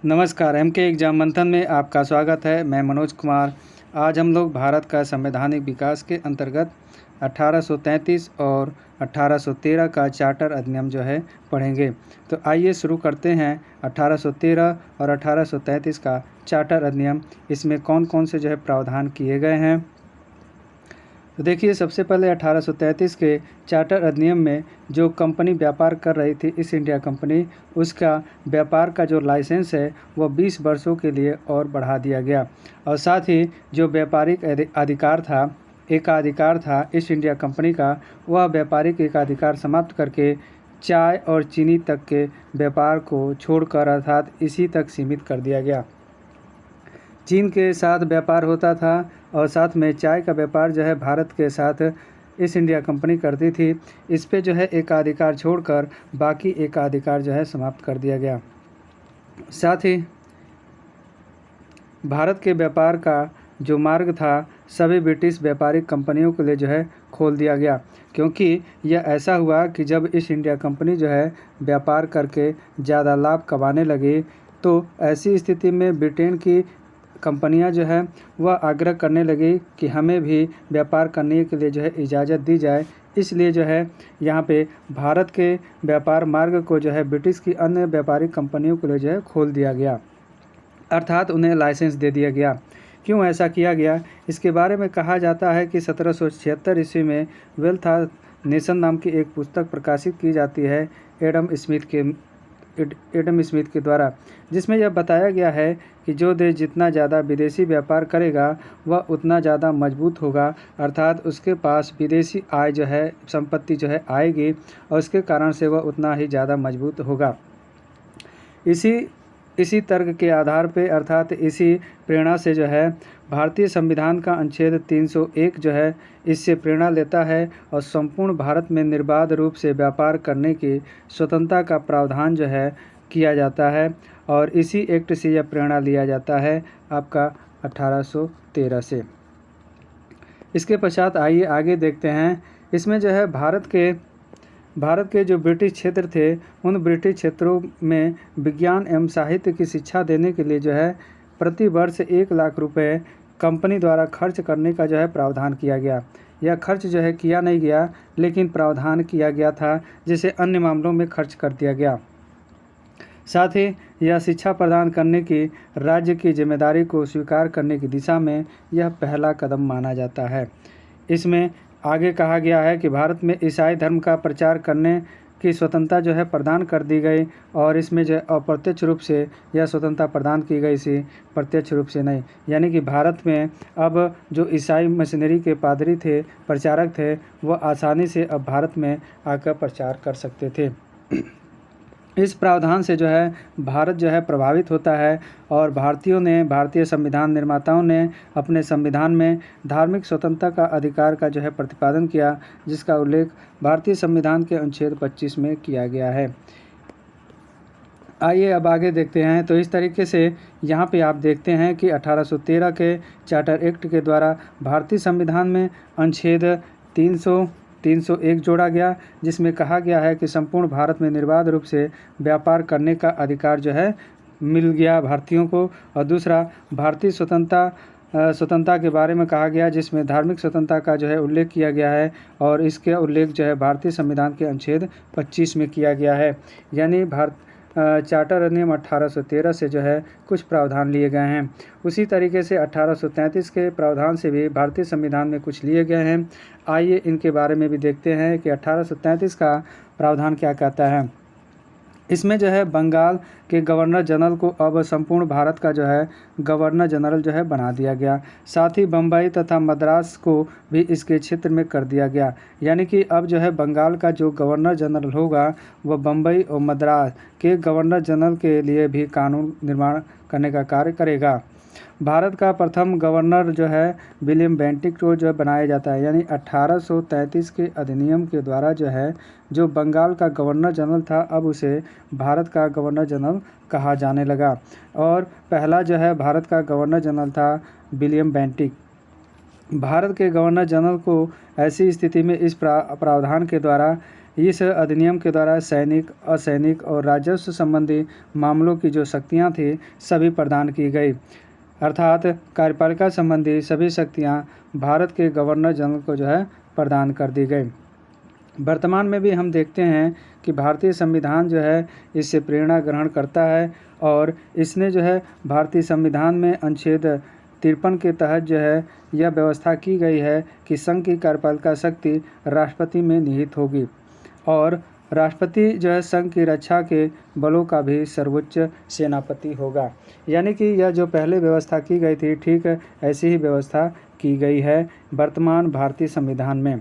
नमस्कार, MK exam मंथन में आपका स्वागत है। मैं मनोज कुमार। आज हम लोग भारत का संवैधानिक विकास के अंतर्गत 1833 और 1813 का चार्टर अधिनियम जो है पढ़ेंगे। तो आइए शुरू करते हैं। 1813 और 1833 का चार्टर अधिनियम, इसमें कौन कौन से जो है प्रावधान किए गए हैं। तो देखिए, सबसे पहले 1833 के चार्टर अधिनियम में जो कंपनी व्यापार कर रही थी ईस्ट इंडिया कंपनी, उसका व्यापार का जो लाइसेंस है वह 20 वर्षों के लिए और बढ़ा दिया गया। और साथ ही जो व्यापारिक एकाधिकार था ईस्ट इंडिया कंपनी का, वह व्यापारिक एकाधिकार समाप्त करके चाय और चीनी तक के व्यापार को छोड़कर अर्थात इसी तक सीमित कर दिया गया। चीन के साथ व्यापार होता था और साथ में चाय का व्यापार जो है भारत के साथ ईस्ट इंडिया कंपनी करती थी। इस पे जो है एकाधिकार छोड़कर बाकी एकाधिकार जो है समाप्त कर दिया गया। साथ ही भारत के व्यापार का जो मार्ग था सभी ब्रिटिश व्यापारिक कंपनियों के लिए जो है खोल दिया गया, क्योंकि यह ऐसा हुआ कि जब ईस्ट इंडिया कंपनी जो है व्यापार करके ज़्यादा लाभ कमाने लगी, तो ऐसी स्थिति में ब्रिटेन की कंपनियां जो है वह आग्रह करने लगी कि हमें भी व्यापार करने के लिए जो है इजाज़त दी जाए। इसलिए जो है यहाँ पे भारत के व्यापार मार्ग को जो है ब्रिटिश की अन्य व्यापारिक कंपनियों के लिए जो है खोल दिया गया, अर्थात उन्हें लाइसेंस दे दिया गया। क्यों ऐसा किया गया, इसके बारे में कहा जाता है कि 1776 ईस्वी में वेल्थ ऑफ नेशन नाम की एक पुस्तक प्रकाशित की जाती है एडम स्मिथ के द्वारा, जिसमें यह बताया गया है कि जो देश जितना ज़्यादा विदेशी व्यापार करेगा वह उतना ज़्यादा मजबूत होगा, अर्थात उसके पास विदेशी आय जो है संपत्ति जो है आएगी और उसके कारण से वह उतना ही ज़्यादा मजबूत होगा। इसी तर्क के आधार पे अर्थात इसी प्रेरणा से जो है भारतीय संविधान का अनुच्छेद 301 जो है इससे प्रेरणा लेता है और संपूर्ण भारत में निर्बाध रूप से व्यापार करने की स्वतंत्रता का प्रावधान जो है किया जाता है और इसी एक्ट से यह प्रेरणा लिया जाता है आपका 1813 से। इसके पश्चात आइए आगे देखते हैं। इसमें जो है भारत के जो ब्रिटिश क्षेत्र थे, उन ब्रिटिश क्षेत्रों में विज्ञान एवं साहित्य की शिक्षा देने के लिए जो है प्रति वर्ष 1 लाख रुपए कंपनी द्वारा खर्च करने का जो है प्रावधान किया गया। यह खर्च जो है किया नहीं गया, लेकिन प्रावधान किया गया था, जिसे अन्य मामलों में खर्च कर दिया गया। साथ ही यह शिक्षा प्रदान करने की राज्य की जिम्मेदारी को स्वीकार करने की दिशा में यह पहला कदम माना जाता है। इसमें आगे कहा गया है कि भारत में ईसाई धर्म का प्रचार करने की स्वतंत्रता जो है प्रदान कर दी गई और इसमें जो अप्रत्यक्ष रूप से यह स्वतंत्रता प्रदान की गई थी, प्रत्यक्ष रूप से नहीं। यानी कि भारत में अब जो ईसाई मिशनरी के पादरी थे, प्रचारक थे, वह आसानी से अब भारत में आकर प्रचार कर सकते थे। इस प्रावधान से जो है भारत जो है प्रभावित होता है और भारतीय संविधान निर्माताओं ने अपने संविधान में धार्मिक स्वतंत्रता का अधिकार का जो है प्रतिपादन किया, जिसका उल्लेख भारतीय संविधान के अनुच्छेद 25 में किया गया है। आइए अब आगे देखते हैं। तो इस तरीके से यहाँ पे आप देखते हैं कि 1813 के चार्टर एक्ट के द्वारा भारतीय संविधान में अनुच्छेद 301 जोड़ा गया, जिसमें कहा गया है कि संपूर्ण भारत में निर्बाध रूप से व्यापार करने का अधिकार जो है मिल गया भारतीयों को। और दूसरा, भारतीय स्वतंत्रता के बारे में कहा गया, जिसमें धार्मिक स्वतंत्रता का जो है उल्लेख किया गया है और इसके उल्लेख जो है भारतीय संविधान के अनुच्छेद 25 में किया गया है। यानी चार्टर अधिनियम 1813 से जो है कुछ प्रावधान लिए गए हैं। उसी तरीके से 1833 के प्रावधान से भी भारतीय संविधान में कुछ लिए गए हैं। आइए इनके बारे में भी देखते हैं कि 1833 का प्रावधान क्या कहता है। इसमें जो है बंगाल के गवर्नर जनरल को अब संपूर्ण भारत का जो है गवर्नर जनरल जो है बना दिया गया। साथ ही बम्बई तथा मद्रास को भी इसके क्षेत्र में कर दिया गया। यानी कि अब जो है बंगाल का जो गवर्नर जनरल होगा वह बम्बई और मद्रास के गवर्नर जनरल के लिए भी कानून निर्माण करने का कार्य करेगा। भारत का प्रथम गवर्नर जो है विलियम बेंटिक को जो बनाया जाता है। यानी 1833 के अधिनियम के द्वारा जो है जो बंगाल का गवर्नर जनरल था, अब उसे भारत का गवर्नर जनरल कहा जाने लगा। और पहला जो है भारत का गवर्नर जनरल था विलियम बेंटिक। भारत के गवर्नर जनरल को ऐसी स्थिति में इस प्रावधान के द्वारा इस अधिनियम के द्वारा सैनिक, असैनिक और राजस्व संबंधी मामलों की जो शक्तियाँ थी सभी प्रदान की गई, अर्थात कार्यपालिका संबंधी सभी शक्तियाँ भारत के गवर्नर जनरल को जो है प्रदान कर दी गई। वर्तमान में भी हम देखते हैं कि भारतीय संविधान जो है इससे प्रेरणा ग्रहण करता है और इसने जो है भारतीय संविधान में अनुच्छेद 53 के तहत जो है यह व्यवस्था की गई है कि संघ की कार्यपालिका शक्ति राष्ट्रपति में निहित होगी और राष्ट्रपति जो है संघ की रक्षा के बलों का भी सर्वोच्च सेनापति होगा। यानी कि यह जो पहले व्यवस्था की गई थी ठीक ऐसी ही व्यवस्था की गई है वर्तमान भारतीय संविधान में।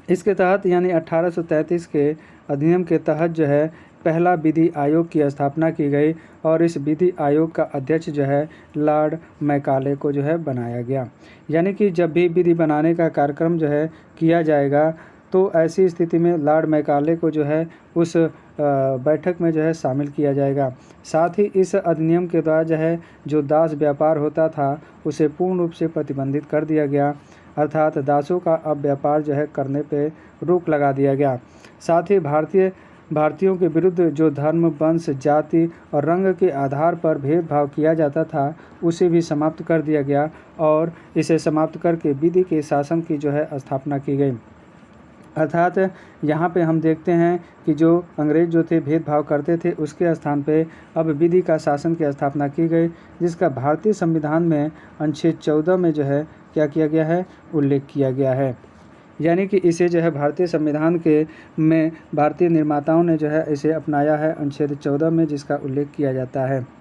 इसके तहत यानी 1833 के अधिनियम के तहत जो है पहला विधि आयोग की स्थापना की गई और इस विधि आयोग का अध्यक्ष जो है लॉर्ड मैकाले को जो है बनाया गया। यानी कि जब भी विधि बनाने का कार्यक्रम जो है किया जाएगा तो ऐसी स्थिति में लॉर्ड मैकाले को जो है उस बैठक में जो है शामिल किया जाएगा। साथ ही इस अधिनियम के द्वारा जो है जो दास व्यापार होता था उसे पूर्ण रूप से प्रतिबंधित कर दिया गया, अर्थात दासों का अब व्यापार जो है करने पे रोक लगा दिया गया। साथ ही भारतीयों के विरुद्ध जो धर्म, वंश, जाति और रंग के आधार पर भेदभाव किया जाता था उसे भी समाप्त कर दिया गया और इसे समाप्त करके विधि के शासन की जो है स्थापना की गई। अर्थात यहाँ पे हम देखते हैं कि जो अंग्रेज जो थे भेदभाव करते थे उसके स्थान पे अब विधि का शासन की स्थापना की गई, जिसका भारतीय संविधान में अनुच्छेद 14 में जो है क्या किया गया है, उल्लेख किया गया है। यानी कि इसे जो है भारतीय संविधान के में भारतीय निर्माताओं ने जो है इसे अपनाया है अनुच्छेद 14 में, जिसका उल्लेख किया जाता है।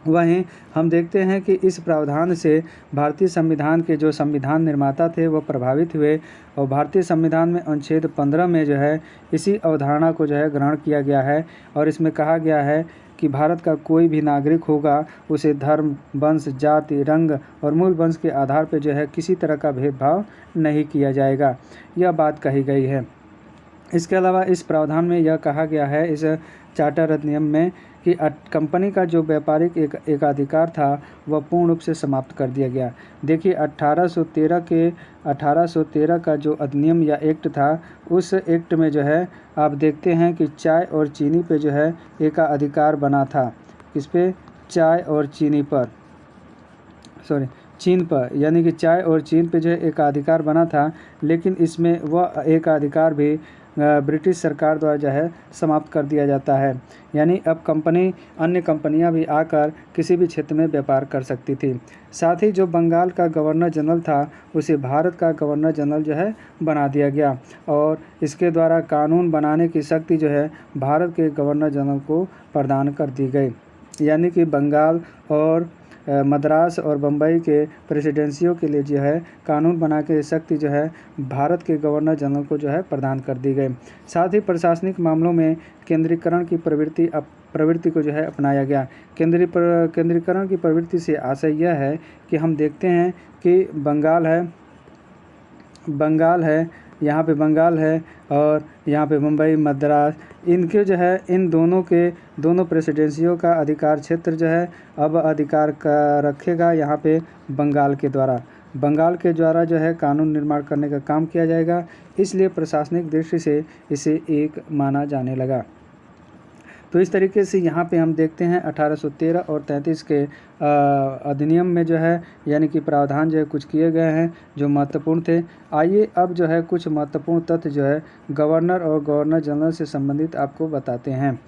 वहीं हम देखते हैं कि इस प्रावधान से भारतीय संविधान के जो संविधान निर्माता थे वो प्रभावित हुए और भारतीय संविधान में अनुच्छेद 15 में जो है इसी अवधारणा को जो है ग्रहण किया गया है और इसमें कहा गया है कि भारत का कोई भी नागरिक होगा उसे धर्म, वंश, जाति, रंग और मूल वंश के आधार पर जो है किसी तरह का भेदभाव नहीं किया जाएगा, यह बात कही गई है। इसके अलावा इस प्रावधान में यह कहा गया है इस चार्टर अधिनियम में कि कंपनी का जो व्यापारिक एकाधिकार था वह पूर्ण रूप से समाप्त कर दिया गया। देखिए 1813 का जो अधिनियम या एक्ट था उस एक्ट में जो है आप देखते हैं कि चाय और चीनी पे जो है एकाधिकार बना था। किस पे? चाय और चीनी पर, चीन पर, यानी कि चाय और चीन पे जो है एकाधिकार बना था, लेकिन इसमें वह एकाधिकार भी ब्रिटिश सरकार द्वारा जो है समाप्त कर दिया जाता है। यानी अब अन्य कंपनियां भी आकर किसी भी क्षेत्र में व्यापार कर सकती थी। साथ ही जो बंगाल का गवर्नर जनरल था उसे भारत का गवर्नर जनरल जो है बना दिया गया और इसके द्वारा कानून बनाने की शक्ति जो है भारत के गवर्नर जनरल को प्रदान कर दी गई। यानी कि बंगाल और मद्रास और बम्बई के प्रेसिडेंसियों के लिए जो है कानून बना के शक्ति जो है भारत के गवर्नर जनरल को जो है प्रदान कर दी गई। साथ ही प्रशासनिक मामलों में केंद्रीकरण की प्रवृत्ति को जो है अपनाया गया। केंद्रीकरण की प्रवृत्ति से आशय यह है कि हम देखते हैं कि बंगाल है, यहाँ पे बंगाल है और यहाँ पे मुंबई, मद्रास, इनके जो है इन दोनों प्रेसिडेंसियों का अधिकार क्षेत्र जो है अब अधिकार रखेगा यहाँ पे बंगाल के द्वारा जो है कानून निर्माण करने का काम किया जाएगा। इसलिए प्रशासनिक दृष्टि से इसे एक माना जाने लगा। तो इस तरीके से यहाँ पे हम देखते हैं 1813 और 33 के अधिनियम में जो है यानी कि प्रावधान जो है कुछ किए गए हैं जो महत्वपूर्ण थे। आइए अब जो है कुछ महत्वपूर्ण तथ्य जो है गवर्नर और गवर्नर जनरल से संबंधित आपको बताते हैं।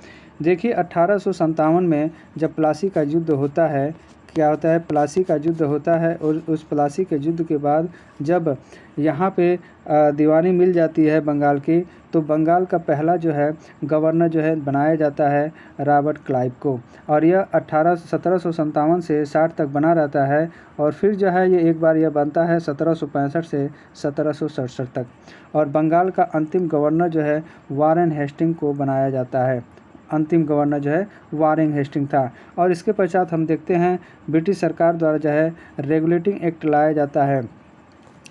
देखिए 1857 में जब प्लासी का युद्ध होता है, क्या होता है, प्लासी का युद्ध होता है और उस प्लासी के युद्ध के बाद जब यहाँ पे दीवानी मिल जाती है बंगाल की, तो बंगाल का पहला जो है गवर्नर जो है बनाया जाता है रॉबर्ट क्लाइव को और यह 1757 से 60 तक बना रहता है और फिर जो है ये एक बार यह बनता है 1765 से 1767 तक और बंगाल का अंतिम गवर्नर जो है वारेन हेस्टिंग को बनाया जाता है। अंतिम गवर्नर जो है वारेन हेस्टिंग था और इसके पश्चात हम देखते हैं ब्रिटिश सरकार द्वारा जो है रेगुलेटिंग एक्ट लाया जाता है।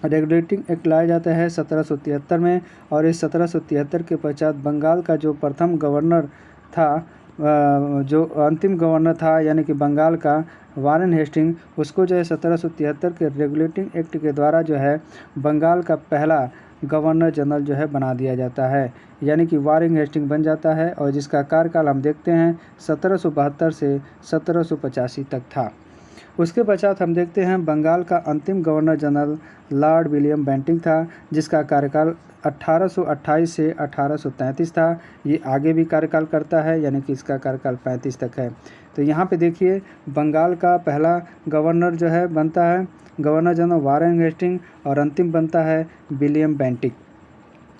1773 में और इस 1773 के पश्चात बंगाल का जो प्रथम गवर्नर था, जो अंतिम गवर्नर था यानी कि बंगाल का वारेन हेस्टिंग, उसको जो है 1773 के रेगुलेटिंग एक्ट के द्वारा जो है बंगाल का पहला गवर्नर जनरल जो है बना दिया जाता है, यानी कि वारेन हेस्टिंग बन जाता है, और जिसका कार्यकाल हम देखते हैं 1772 से 1785 तक था। उसके पश्चात हम देखते हैं बंगाल का अंतिम governor general Lord William Bentinck था, जिसका कार्यकाल 1828 से 1833 था। ये आगे भी कार्यकाल करता है, यानी कि इसका कार्यकाल 35 तक है। तो यहाँ पे देखिए बंगाल का पहला गवर्नर जो है बनता है गवर्नर जनरल वारेन हेस्टिंग, और अंतिम बनता है विलियम बेंटिक।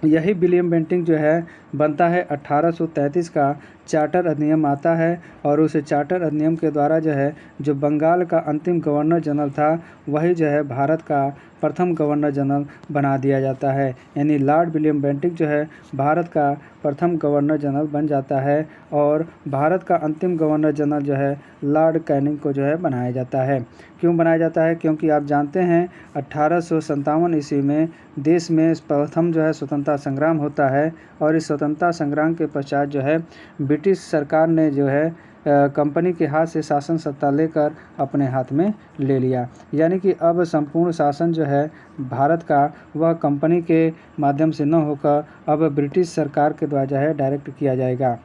यही विलियम बेंटिक जो है बनता है 1833 का चार्टर अधिनियम आता है, और उस चार्टर अधिनियम के द्वारा जो है जो बंगाल का अंतिम गवर्नर जनरल था वही जो है भारत का प्रथम गवर्नर जनरल बना दिया जाता है, यानी लॉर्ड विलियम बेंटिक जो है भारत का प्रथम गवर्नर जनरल बन जाता है, और भारत का अंतिम गवर्नर जनरल जो है लॉर्ड कैनिंग को जो है बनाया जाता है। क्यों बनाया जाता है? क्योंकि आप जानते हैं 1857 ईस्वी में देश में प्रथम जो है स्वतंत्रता संग्राम होता है, और इस स्वतंत्रता संग्राम के पश्चात जो है ब्रिटिश सरकार ने जो है कंपनी के हाथ से शासन सत्ता लेकर अपने हाथ में ले लिया, यानी कि अब संपूर्ण शासन जो है भारत का वह कंपनी के माध्यम से न होकर अब ब्रिटिश सरकार के द्वारा जो है डायरेक्ट किया जाएगा।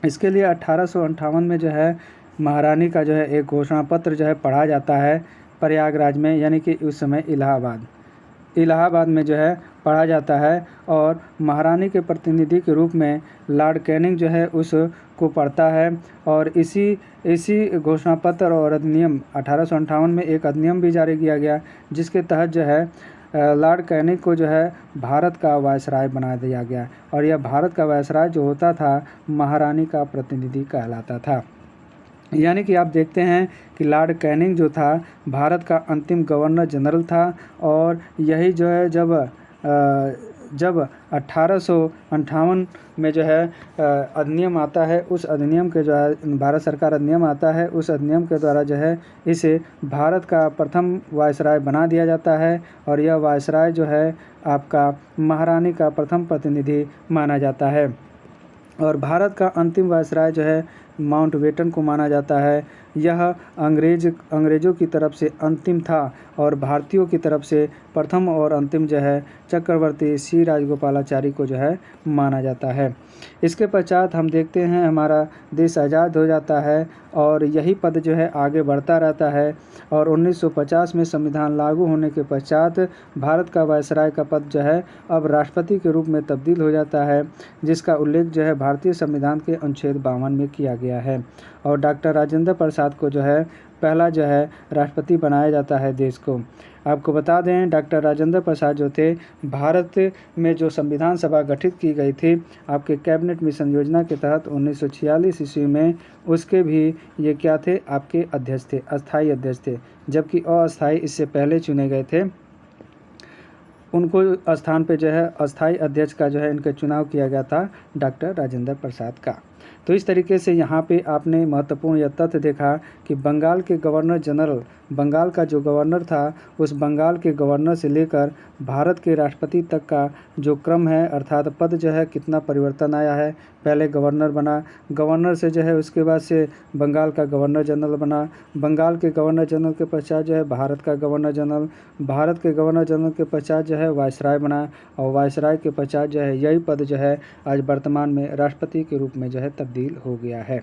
इसके लिए 1858 में जो है महारानी का जो है एक घोषणा पत्र जो है पढ़ा जाता है प्रयागराज में, यानी कि उस समय इलाहाबाद में जो है पढ़ा जाता है, और महारानी के प्रतिनिधि के रूप में लॉर्ड कैनिंग जो है उस को पढ़ता है। और इसी घोषणा पत्र और अधिनियम 1858 में एक अधिनियम भी जारी किया गया, जिसके तहत जो है लॉर्ड कैनिंग को जो है भारत का वायसराय बना दिया गया, और यह भारत का वायसराय जो होता था महारानी का प्रतिनिधि कहलाता था। यानी कि आप देखते हैं कि लॉर्ड कैनिंग जो था भारत का अंतिम गवर्नर जनरल था, और यही जो है जब 1858 में जो है अधिनियम आता है, उस अधिनियम के जो है भारत सरकार अधिनियम आता है, उस अधिनियम के द्वारा जो है इसे भारत का प्रथम वायसराय बना दिया जाता है, और यह वायसराय जो है आपका महारानी का प्रथम प्रतिनिधि माना जाता है। और भारत का अंतिम वायसराय जो है माउंटबेटन को माना जाता है। यह अंग्रेज़ों की तरफ से अंतिम था, और भारतीयों की तरफ से प्रथम और अंतिम जो है चक्रवर्ती श्री राजगोपालाचारी को जो है माना जाता है। इसके पश्चात हम देखते हैं हमारा देश आज़ाद हो जाता है, और यही पद जो है आगे बढ़ता रहता है, और 1950 में संविधान लागू होने के पश्चात भारत का वायसराय का पद जो है अब राष्ट्रपति के रूप में तब्दील हो जाता है, जिसका उल्लेख जो है भारतीय संविधान के अनुच्छेद 52 में किया गया है। और डॉक्टर राजेंद्र प्रसाद को जो है पहला जो है राष्ट्रपति बनाया जाता है देश को। आपको बता दें डॉक्टर राजेंद्र प्रसाद जो थे भारत में जो संविधान सभा गठित की गई थी आपके कैबिनेट मिशन योजना के तहत 1946 ईस्वी में, उसके भी ये क्या थे आपके अध्यक्ष थे, अस्थाई अध्यक्ष थे, जबकि अस्थाई इससे पहले चुने गए थे। उनको स्थान पे जो है अस्थाई अध्यक्ष का जो है इनका चुनाव किया गया था डॉक्टर राजेंद्र प्रसाद का। तो इस तरीके से यहाँ पे आपने महत्वपूर्ण यह तथ्य देखा कि बंगाल के गवर्नर जनरल, बंगाल का जो गवर्नर था उस बंगाल के गवर्नर से लेकर भारत के राष्ट्रपति तक का जो क्रम है, अर्थात पद जो है कितना परिवर्तन आया है। पहले गवर्नर बना, गवर्नर से जो है उसके बाद से बंगाल का गवर्नर जनरल बना, बंगाल के गवर्नर जनरल के पश्चात जो है भारत का गवर्नर जनरल, भारत के गवर्नर जनरल के पश्चात जो है वायसराय बना, और वायसराय के पश्चात जो है यही पद जो है आज वर्तमान में राष्ट्रपति के रूप में जो है तब्दील हो गया है।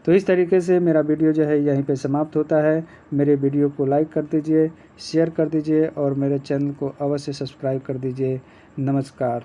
तो इस तरीके से मेरा वीडियो जो है यहीं पे समाप्त होता है। मेरे वीडियो को लाइक कर दीजिए, शेयर कर दीजिए, और मेरे चैनल को अवश्य सब्सक्राइब कर दीजिए। नमस्कार।